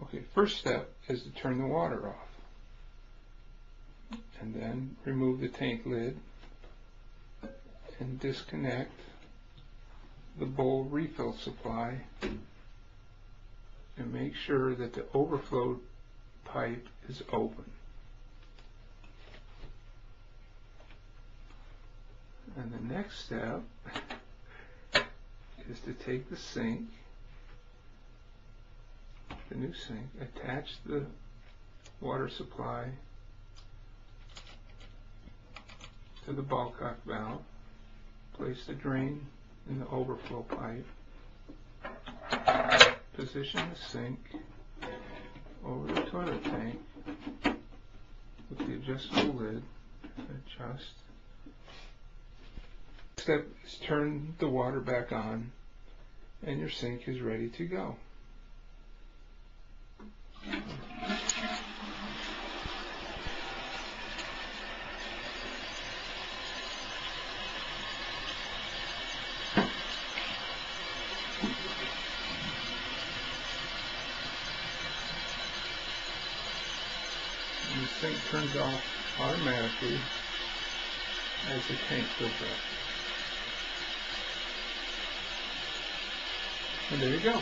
Okay, first step is to turn the water off. And then remove the tank lid and disconnect the bowl refill supply and make sure that the overflow pipe is open. And the next step is to take the sink, the new sink, attach the water supply to the Balcock valve, place the drain in the overflow pipe, position the sink over the toilet tank with the adjustable lid, adjust. Step is turn the water back on and your sink is ready to go. And the sink turns off automatically as the tank fills up. And there you go.